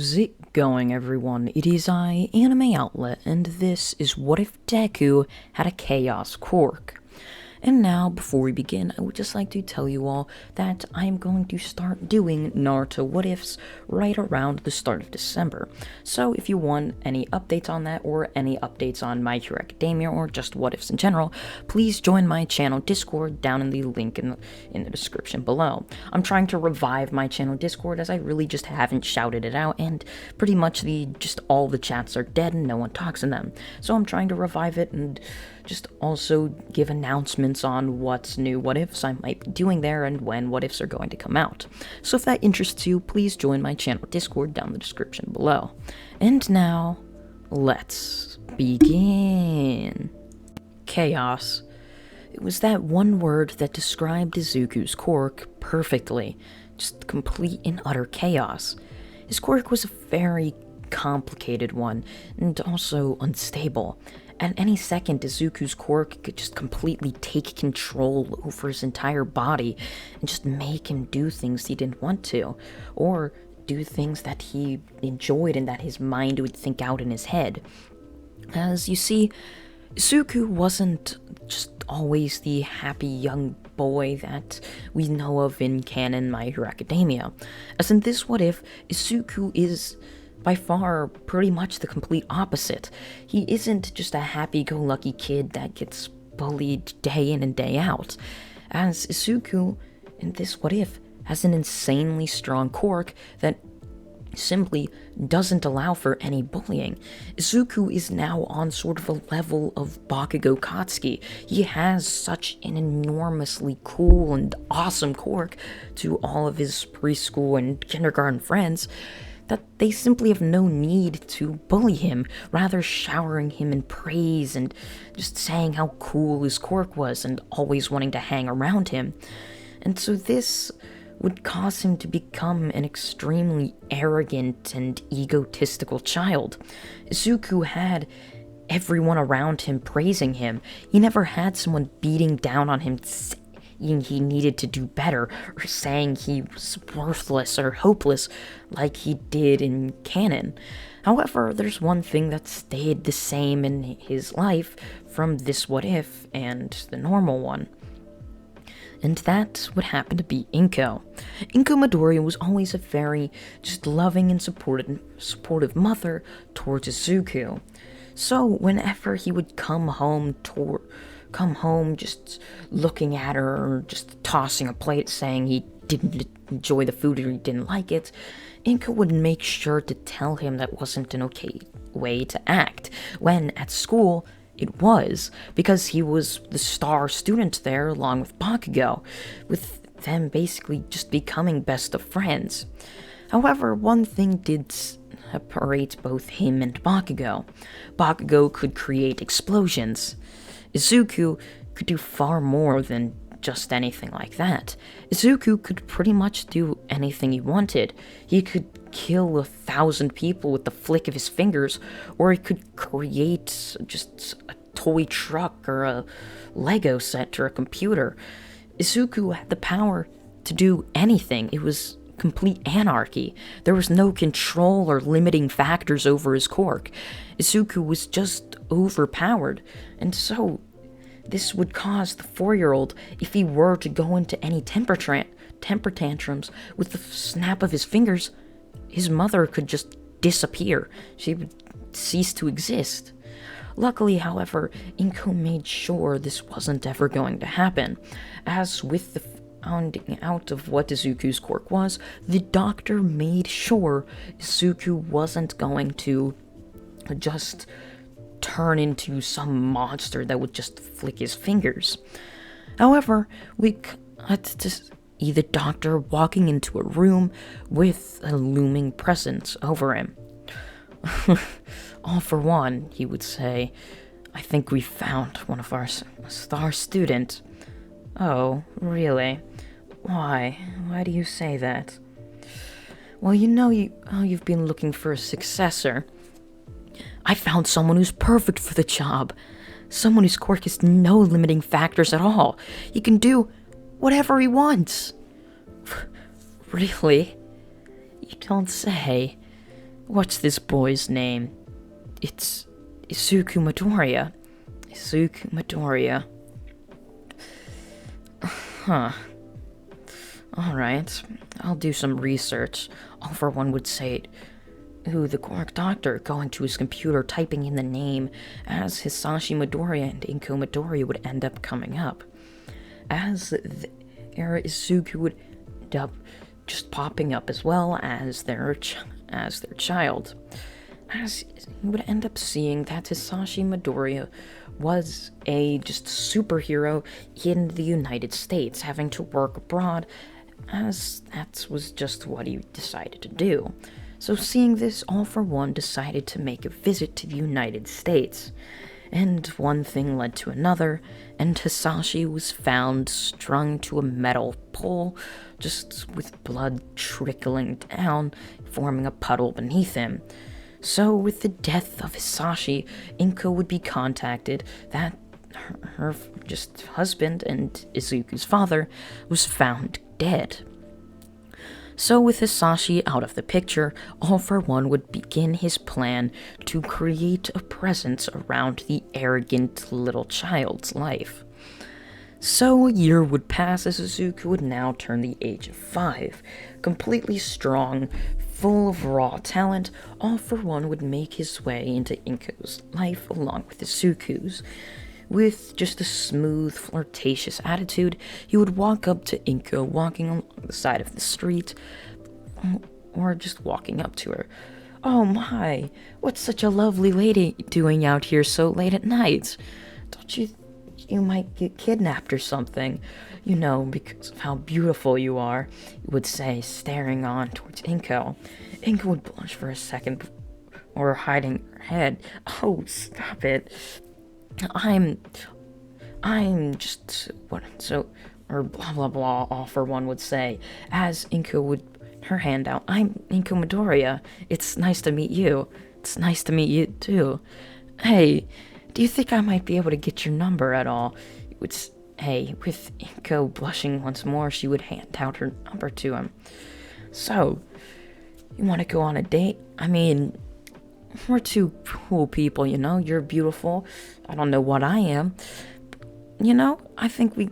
How's it going, everyone? It is Anime Outlet, and this is What If Deku Had a Chaos Quirk. And now, before we begin, I would just like to tell you all that I am going to start doing Naruto What Ifs right around the start of December. So if you want any updates on that, or any updates on My Hero Academia, or just What Ifs in general, please join my channel Discord down in the link in the description below. I'm trying to revive my channel Discord as I really just haven't shouted it out, and pretty much all the chats are dead and no one talks in them. So I'm trying to revive it and just also give announcements on what's new What Ifs I might be doing there and when What Ifs are going to come out. So if that interests you, please join my channel Discord down in the description below. And now, let's begin. Chaos. It was that one word that described Izuku's quirk perfectly. Just complete and utter chaos. His quirk was a very complicated one, and also unstable. At any second, Izuku's quirk could just completely take control over his entire body and just make him do things he didn't want to, or do things that he enjoyed and that his mind would think out in his head. As you see, Izuku wasn't just always the happy young boy that we know of in canon My Hero Academia. As in this What If, Izuku is by far pretty much the complete opposite. He isn't just a happy-go-lucky kid that gets bullied day in and day out. As Izuku, in this What If, has an insanely strong quirk that simply doesn't allow for any bullying. Izuku is now on sort of a level of Bakugo Katsuki. He has such an enormously cool and awesome quirk to all of his preschool and kindergarten friends that they simply have no need to bully him, rather showering him in praise and just saying how cool his quirk was and always wanting to hang around him. And so this would cause him to become an extremely arrogant and egotistical child. Izuku had everyone around him praising him. He never had someone beating down on him, saying he needed to do better, or saying he was worthless or hopeless like he did in canon. However, there's one thing that stayed the same in his life from this What If and the normal one. And that would happen to be Inko. Inko Midoriya was always a very just loving and supportive mother towards Izuku. So whenever he would come home just looking at her, or just tossing a plate saying he didn't enjoy the food or he didn't like it, Inko would make sure to tell him that wasn't an okay way to act, when at school it was, because he was the star student there along with Bakugo, with them basically just becoming best of friends. However, one thing did separate both him and Bakugo. Bakugo could create explosions. Izuku could do far more than just anything like that. Izuku could pretty much do anything he wanted. He could kill 1,000 people with the flick of his fingers, or he could create just a toy truck or a Lego set or a computer. Izuku had the power to do anything. It was complete anarchy. There was no control or limiting factors over his quirk. Izuku was just overpowered, and so this would cause the 4-year-old, if he were to go into any temper tantrums with the snap of his fingers, his mother could just disappear. She would cease to exist. Luckily, however, Inko made sure this wasn't ever going to happen. As with the finding out of what Izuku's quirk was, the doctor made sure Izuku wasn't going to just turn into some monster that would just flick his fingers. However, we cut to see the doctor walking into a room with a looming presence over him. All for one, he would say, I think we found one of our star student. Oh, really? Why? Why do you say that? Well, you know you've been looking for a successor. I found someone who's perfect for the job. Someone whose quirk has no limiting factors at all. He can do whatever he wants. Really? You don't say. What's this boy's name? It's Izuku Midoriya. Izuku Midoriya. Huh. Alright, I'll do some research. All for one would say, ooh, the Quirk doctor going to his computer, typing in the name as Hisashi Midoriya and Inko Midoriya would end up coming up. As there Izuku would end up just popping up as well as their child. As he would end up seeing that Hisashi Midoriya was a just superhero in the United States, having to work abroad, as that was just what he decided to do. So seeing this, All for One decided to make a visit to the United States. And one thing led to another, and Hisashi was found strung to a metal pole, just with blood trickling down, forming a puddle beneath him. So with the death of Hisashi, Inko would be contacted that her just husband and Izuku's father was found dead. So with Hisashi out of the picture, All for One would begin his plan to create a presence around the arrogant little child's life. So a year would pass as Izuku would now turn the age of 5. Completely strong, full of raw talent, All for One would make his way into Inko's life along with Izuku's. With just a smooth, flirtatious attitude, he would walk up to Inko walking along the side of the street, or just walking up to her. "Oh my, what's such a lovely lady doing out here so late at night? Don't you might get kidnapped or something, because of how beautiful you are," he would say, staring on towards Inko. Inko would blush for a second, or hiding her head. "Oh, stop it. I'm just, or blah blah blah," All for One would say, as Inko would her hand out. "I'm Inko Midoriya. It's nice to meet you. It's nice to meet you too. Hey, do you think I might be able to get your number at all?" With Inko blushing once more, she would hand out her number to him. "So, you want to go on a date? I mean, we're two cool people, You're beautiful. I don't know what I am. I think we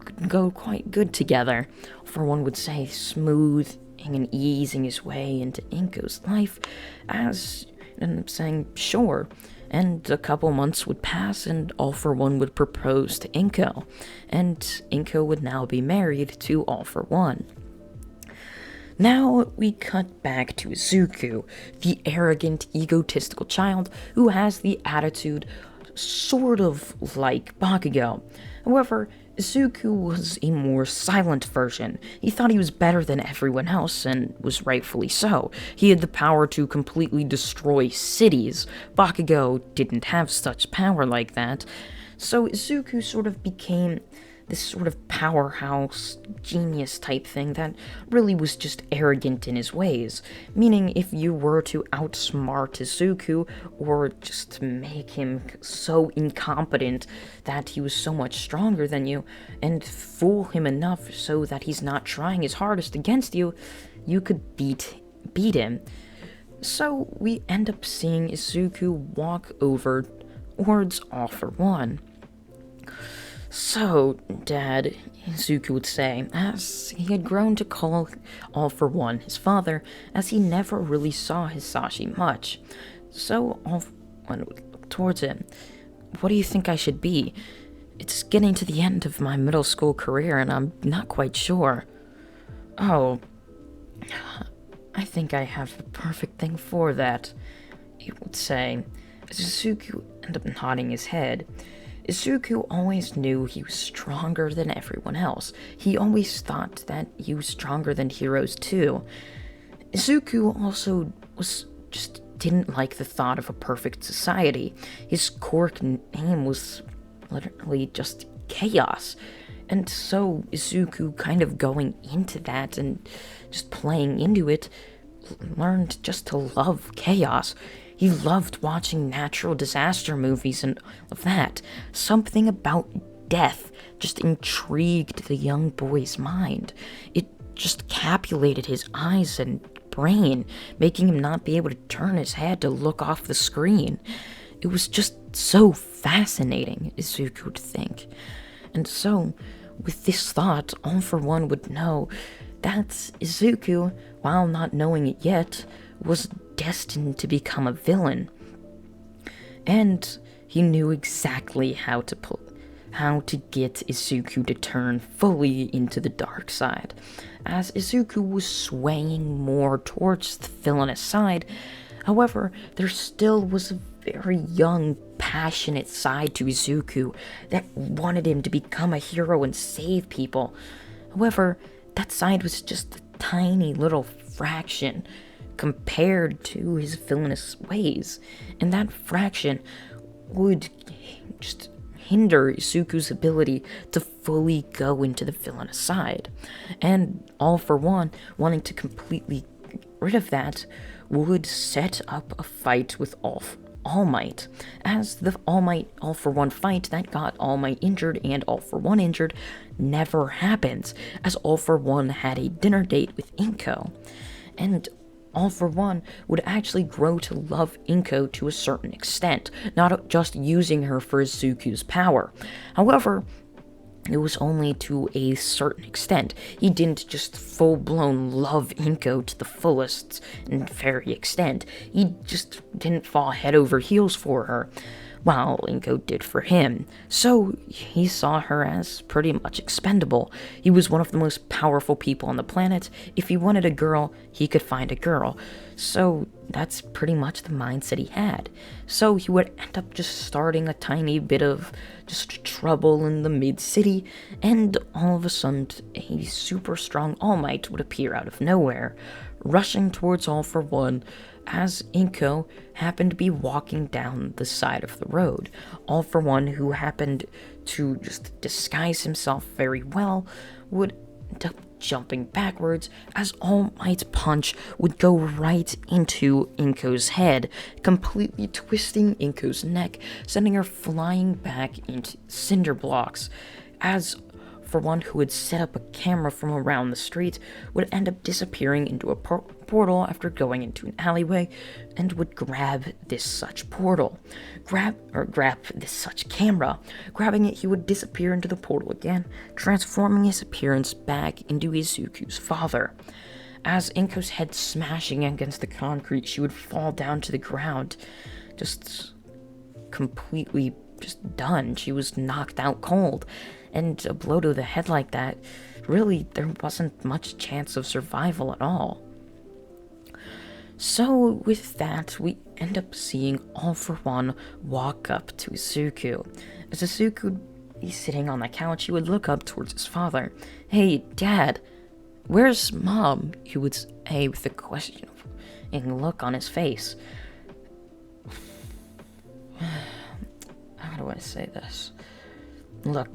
could go quite good together." For One would say, smoothing and easing his way into Inko's life, as ended up saying, "Sure." And a couple months would pass, and All for One would propose to Inko, and Inko would now be married to All for One. Now we cut back to Izuku, the arrogant, egotistical child who has the attitude sort of like Bakugo. However, Izuku was a more silent version. He thought he was better than everyone else, and was rightfully so. He had the power to completely destroy cities. Bakugo didn't have such power like that. So Izuku sort of became this sort of powerhouse, genius type thing that really was just arrogant in his ways. Meaning, if you were to outsmart Izuku, or just make him so incompetent that he was so much stronger than you, and fool him enough so that he's not trying his hardest against you, you could beat him. So we end up seeing Izuku walk over towards All for One. "So, Dad," Izuku would say, as he had grown to call All for One his father, as he never really saw Hisashi much. So All for One would look towards him. "What do you think I should be? It's getting to the end of my middle school career, and I'm not quite sure." "Oh, I think I have the perfect thing for that," he would say. Izuku ended up nodding his head. Izuku always knew he was stronger than everyone else. He always thought that he was stronger than heroes too. Izuku also didn't like the thought of a perfect society. His Quirk name was literally just chaos. And so Izuku, kind of going into that and just playing into it, learned just to love chaos. He loved watching natural disaster movies and all of that. Something about death just intrigued the young boy's mind. It just captivated his eyes and brain, making him not be able to turn his head to look off the screen. It was just so fascinating, Izuku would think. And so, with this thought, All For One would know that Izuku, while not knowing it yet, was destined to become a villain. And he knew exactly how to get Izuku to turn fully into the dark side. As Izuku was swaying more towards the villainous side, however, there still was a very young, passionate side to Izuku that wanted him to become a hero and save people. However, that side was just a tiny little fraction compared to his villainous ways, and that fraction would just hinder Izuku's ability to fully go into the villainous side. And All For One, wanting to completely get rid of that, would set up a fight with All Might. As the All For One fight that got All Might injured and All For One injured never happens, as All For One had a dinner date with Inko. And All For One would actually grow to love Inko to a certain extent, not just using her for Izuku's power. However, it was only to a certain extent. He didn't just full-blown love Inko to the fullest and very extent. He just didn't fall head over heels for her, while Inko did for him. So he saw her as pretty much expendable. He was one of the most powerful people on the planet. If he wanted a girl, he could find a girl. So that's pretty much the mindset he had. So he would end up just starting a tiny bit of just trouble in the mid-city, and all of a sudden a super strong All Might would appear out of nowhere, rushing towards All For One, as Inko happened to be walking down the side of the road. All For One, who happened to just disguise himself very well, would end up jumping backwards as All Might's punch would go right into Inko's head, completely twisting Inko's neck, sending her flying back into cinder blocks. As For One, who had set up a camera from around the street, would end up disappearing into a portal after going into an alleyway, and would grab this such portal. Grab this such camera. Grabbing it, he would disappear into the portal again, transforming his appearance back into Izuku's father. As Inko's head smashing against the concrete, she would fall down to the ground, just completely just done. She was knocked out cold. And a blow to the head like that, really, there wasn't much chance of survival at all. So with that, we end up seeing All For One walk up to Izuku. As Izuku would be sitting on the couch, he would look up towards his father. "Hey, Dad, where's Mom?" he would say with a questioning look on his face. How do I say this? Look,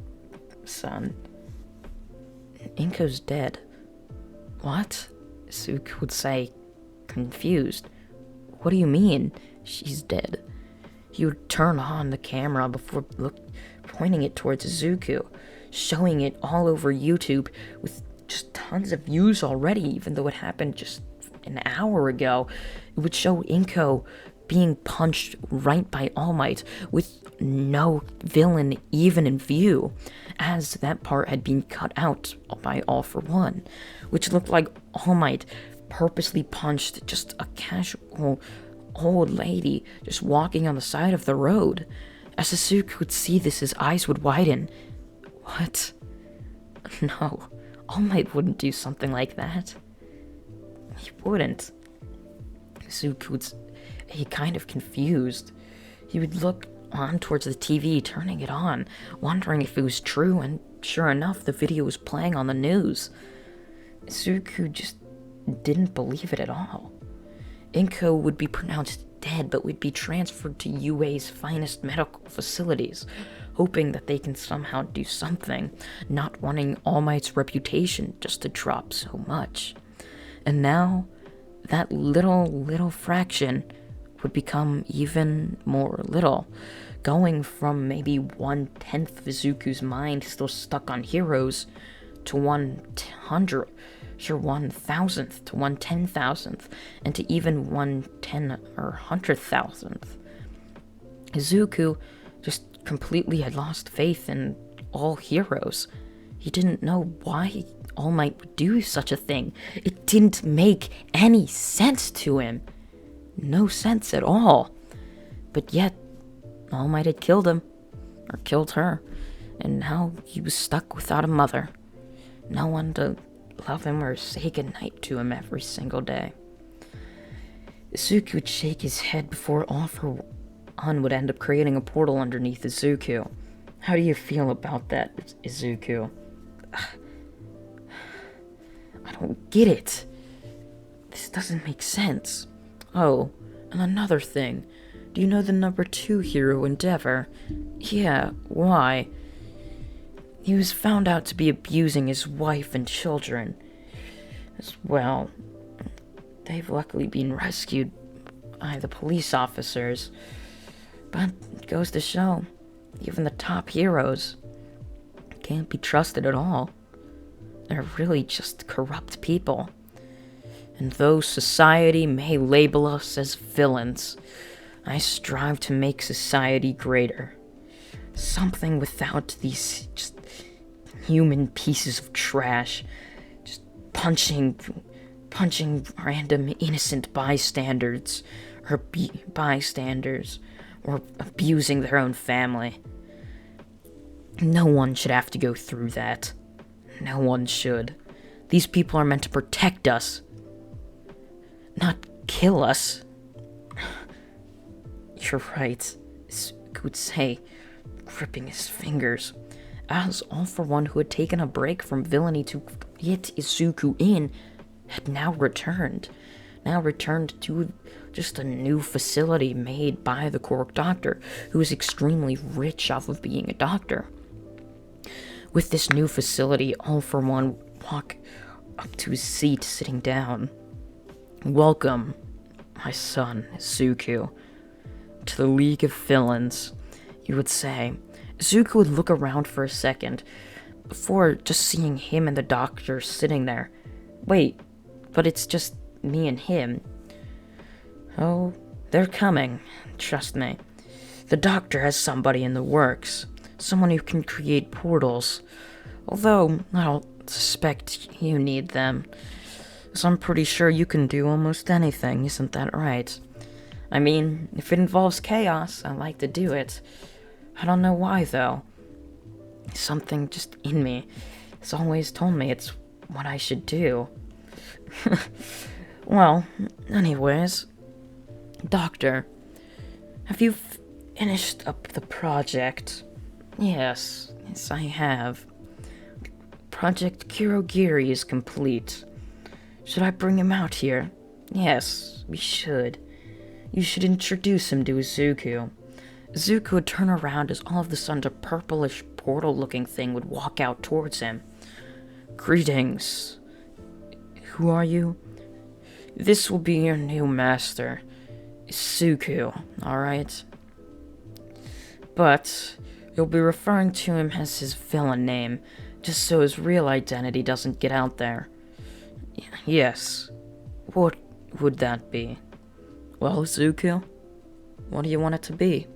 son, Inko's dead. What? Izuku would say, confused. What do you mean, she's dead? He would turn on the camera before pointing it towards Izuku, showing it all over YouTube with just tons of views already, even though it happened just an hour ago. It would show Inko being punched right by All Might with no villain even in view, as that part had been cut out by All For One, which looked like All Might purposely punched just a casual old lady just walking on the side of the road. As Izuku would see this, his eyes would widen. What? No, All Might wouldn't do something like that. He wouldn't. Izuku was kind of confused. He would look on towards the TV, turning it on, wondering if it was true, and sure enough, the video was playing on the news. Izuku just didn't believe it at all. Inko would be pronounced dead, but would be transferred to UA's finest medical facilities, hoping that they can somehow do something, not wanting All Might's reputation just to drop so much. And now, that little fraction would become even more little, going from maybe 1/10 of Izuku's mind still stuck on heroes to 1/100 Sure, 1,000th to 1/10,000th, and to even 1/10 or 100,000th. Izuku just completely had lost faith in all heroes. He didn't know why All Might would do such a thing. It didn't make any sense to him. No sense at all. But yet, All Might had killed him, or killed her, and now he was stuck without a mother. No one to love him or say goodnight to him every single day. Izuku would shake his head before All for One would end up creating a portal underneath Izuku. How do you feel about that, Izuku? I don't get it. This doesn't make sense. Oh, and another thing. Do you know the number 2 hero, Endeavor? Yeah, why? He was found out to be abusing his wife and children. As well, they've luckily been rescued by the police officers. But it goes to show, even the top heroes can't be trusted at all. They're really just corrupt people. And though society may label us as villains, I strive to make society greater. Something without these just human pieces of trash, just punching random innocent bystanders, or abusing their own family. No one should have to go through that. No one should. These people are meant to protect us, not kill us. You're right, Izuku would say, gripping his fingers. As All for One, who had taken a break from villainy to get Izuku in, had now returned to just a new facility made by the Quirk doctor, who was extremely rich off of being a doctor. With this new facility, All for One would walk up to his seat, sitting down. Welcome, my son, Izuku, to the League of Villains, he would say. Izuku would look around for a second, before just seeing him and the doctor sitting there. Wait, but it's just me and him. Oh, they're coming, trust me. The doctor has somebody in the works, someone who can create portals. Although, I don't suspect you need them, so I'm pretty sure you can do almost anything, isn't that right? I mean, if it involves chaos, I like to do it. I don't know why, though. Something just in me has always told me it's what I should do. Well, anyways, Doctor, have you finished up the project? Yes, I have. Project Kurogiri is complete. Should I bring him out here? Yes, we should. You should introduce him to Izuku. Izuku would turn around as all of a sudden a purplish portal-looking thing would walk out towards him. Greetings. Who are you? This will be your new master, Izuku, alright? But you'll be referring to him as his villain name, just so his real identity doesn't get out there. Yes. What would that be? Well, Izuku, what do you want it to be?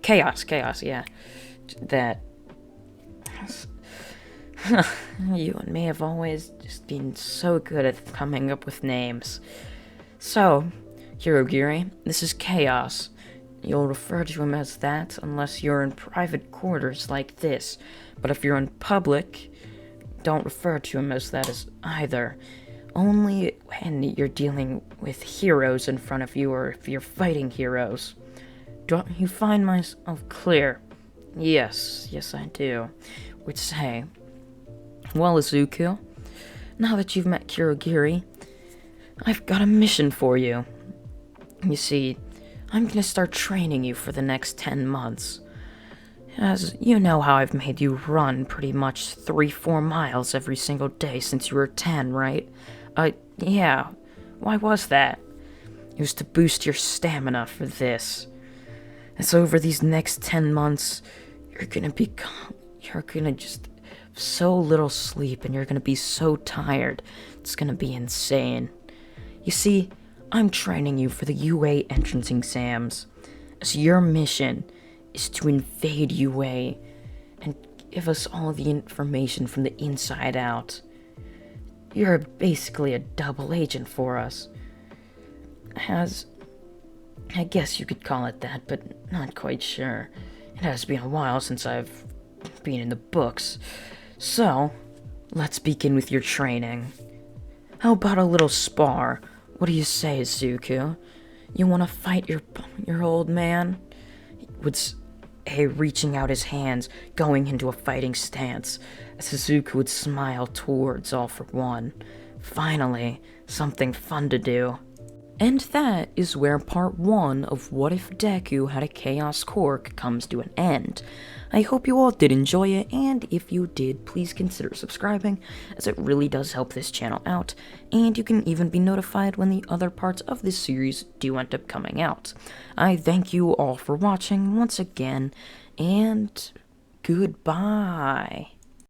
Chaos, yeah. That. You and me have always just been so good at coming up with names. So, Kurogiri, this is Chaos. You'll refer to him as that unless you're in private quarters like this. But if you're in public, don't refer to him as that as either. Only when you're dealing with heroes in front of you or if you're fighting heroes. Don't you find myself clear? Yes, I do. Would say, well, Izuku, now that you've met Kurogiri, I've got a mission for you. You see, I'm gonna start training you for the next 10 months. As you know how I've made you run pretty much 3-4 miles every single day since you were 10, right? Yeah. Why was that? It was to boost your stamina for this. And so over these next 10 months, you're you're gonna just so little sleep and you're gonna be so tired. It's gonna be insane. You see, I'm training you for the UA entrance exams. So your mission is to invade UA and give us all the information from the inside out. You're basically a double agent for us. I guess you could call it that, but not quite sure. It has been a while since I've been in the books. So, let's begin with your training. How about a little spar? What do you say, Zuko? You want to fight your old man? With reaching out his hands, going into a fighting stance, as Zuko would smile towards All for One. Finally, something fun to do. And that is where part 1 of What If Deku Had a Chaos Quirk comes to an end. I hope you all did enjoy it, and if you did, please consider subscribing, as it really does help this channel out, and you can even be notified when the other parts of this series do end up coming out. I thank you all for watching once again, and goodbye.